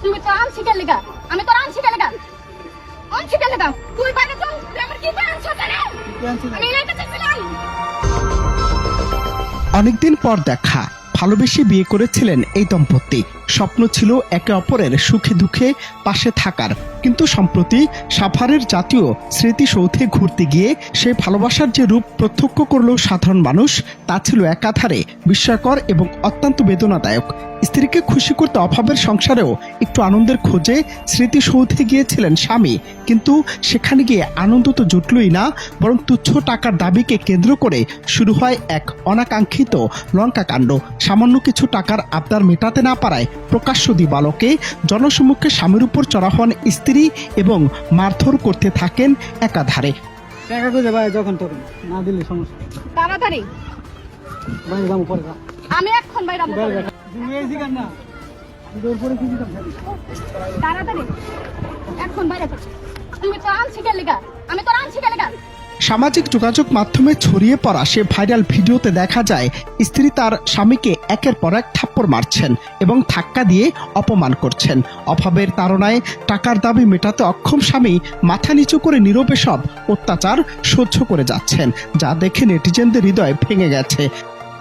তুমি তো আনছি কে লেগা? আমি তো আনছি কে লেগা? আনছি কে লেগা? তুই বাইরে চল, তুই আমার কি করে আনছো জানে? আমি এটা চাইছিলাম। অনেকদিন পর দেখা, ভালোবেসে বিয়ে করেছিলেন এই দম্পতি। স্বপ্ন ছিল একে অপরের সুখে দুঃখে পাশে থাকার, কিন্তু সম্প্রতি সাভারের জাতীয় স্মৃতিসৌধে ঘুরতে গিয়ে সেই ভালোবাসার যে রূপ প্রত্যক্ষ করল সাধারণ মানুষ, তা ছিল একাধারে বিস্ময়কর এবং অত্যন্ত বেদনাদায়ক। স্ত্রীকে খুশি করতে অভাবের সংসারেও একটু আনন্দের খোঁজে স্মৃতিসৌধে গিয়েছিলেন স্বামী, কিন্তু সেখানে গিয়ে আনন্দ তো জুটলই না, বরং তুচ্ছ টাকার দাবিকে কেন্দ্র করে শুরু হয় এক অনাকাঙ্ক্ষিত লঙ্কাকাণ্ড। সামান্য কিছু টাকার আবদার মেটাতে না পারায় প্রকাশ্য দিবালোকে জনসম্মুখে স্বামীর উপর চড়া হন স্ত্রী এবং মারধর করতে থাকেন একাধারে। টাকা খুঁজে ভাই যখন তখন না দিলে সমস্যা। তাড়াতাড়ি ভাই যাবো পরে যা। আমি এখন বাইরে যাবো। তুমি এই জিগান না দৌড় পরে কি দিতাম তাড়াতাড়ি এখন বাইরে চল। তুমি তো আনছি কে লেগা? আমি তো আনছি কে লেগা? সামাজিক যোগাযোগ মাধ্যমে ছড়িয়ে পড়া সে ভাইরাল ভিডিওতে দেখা যায় স্ত্রী তার স্বামীকে একের পর এক থাপ্পড় মারছেন এবং ধাক্কা দিয়ে অপমান করছেন। অভাবের তাড়নায় টাকার দাবি মেটাতে অক্ষম স্বামী মাথা নিচু করে নীরবে সব অত্যাচার সহ্য করে যাচ্ছেন, যা দেখে নেটিজেনদের হৃদয় ভেঙে গেছে।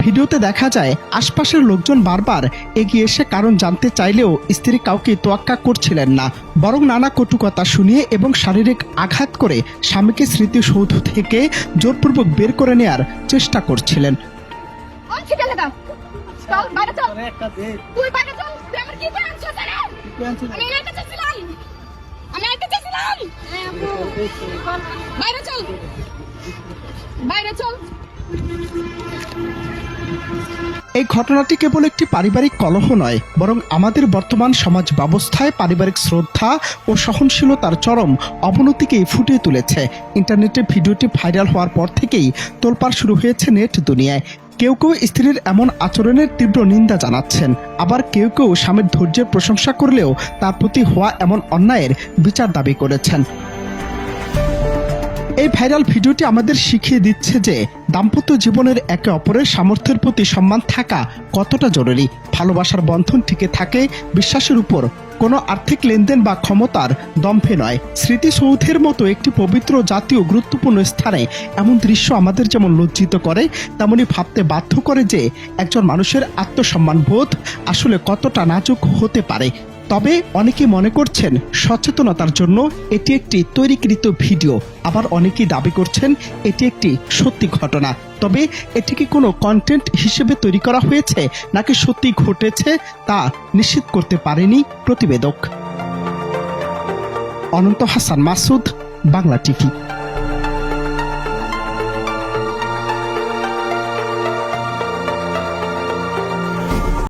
ভিডিওতে দেখা যায় আশপাশের লোকজন বারবার এগিয়ে এসে কারণ জানতে চাইলেও স্ত্রী কাউকে তোয়াক্কা করছিলেন না, বরং নানা কটুকথা শুনিয়ে এবং শারীরিক আঘাত করে স্বামীকে স্মৃতিসৌধ থেকে জোরপূর্বক বের করে নেয়ার চেষ্টা করছিলেন। আনছি কে লেগা? চল বাইরে চল। একটা দে তুই বাইরে চল, তুই আমার কি করে আনছো জানে? কি আনছিস আমি এটা চাইছিলাম। আমি এটা চাইছিলাম। বাইরে চল, বাইরে চল। এই ঘটনাটি কেবল একটি পারিবারিক কলহ নয়, বরং আমাদের বর্তমান সমাজ ব্যবস্থায় পারিবারিক শ্রদ্ধা ও সহনশীলতার চরম অবনতিকেই ফুটিয়ে তুলেছে। ইন্টারনেটে ভিডিওটি ভাইরাল হওয়ার পর থেকেই তোলপাড় শুরু হয়েছে নেট দুনিয়ায়। কেউ কেউ স্ত্রীর এমন আচরণের তীব্র নিন্দা জানাচ্ছেন, আবার কেউ কেউ স্বামীর ধৈর্যের প্রশংসা করলেও তার প্রতি হওয়া এমন অন্যায়ের বিচার দাবি করেছেন। এই ভাইরাল ভিডিওটি আমাদের শিখিয়ে দিচ্ছে যে দাম্পত্য জীবনের একে অপরের সামর্থ্যের প্রতি সম্মান থাকা কতটা জরুরি। ভালোবাসার বন্ধন টিকে থাকে বিশ্বাসের উপর, কোনো আর্থিক লেনদেন বা ক্ষমতার দম্ভে নয়। স্মৃতিসৌধের মতো একটি পবিত্র জাতীয় গুরুত্বপূর্ণ স্থানে এমন দৃশ্য আমাদের যেমন লজ্জিত করে, তেমনি ভাবতে বাধ্য করে যে একজন মানুষের আত্মসম্মানবোধ আসলে কতটা নাজুক হতে পারে। তবে অনেকে মনে করছেন সচেতনতার জন্য এটি একটি তৈরিকৃত ভিডিও, আবার অনেকেই দাবি করছেন এটি একটি সত্যি ঘটনা। তবে এটি কি কোনো কন্টেন্ট হিসেবে তৈরি করা হয়েছে নাকি সত্যি ঘটেছে তা নিশ্চিত করতে পারেনি প্রতিবেদক। অনন্ত হাসান মাসুদ, বাংলা টিভি।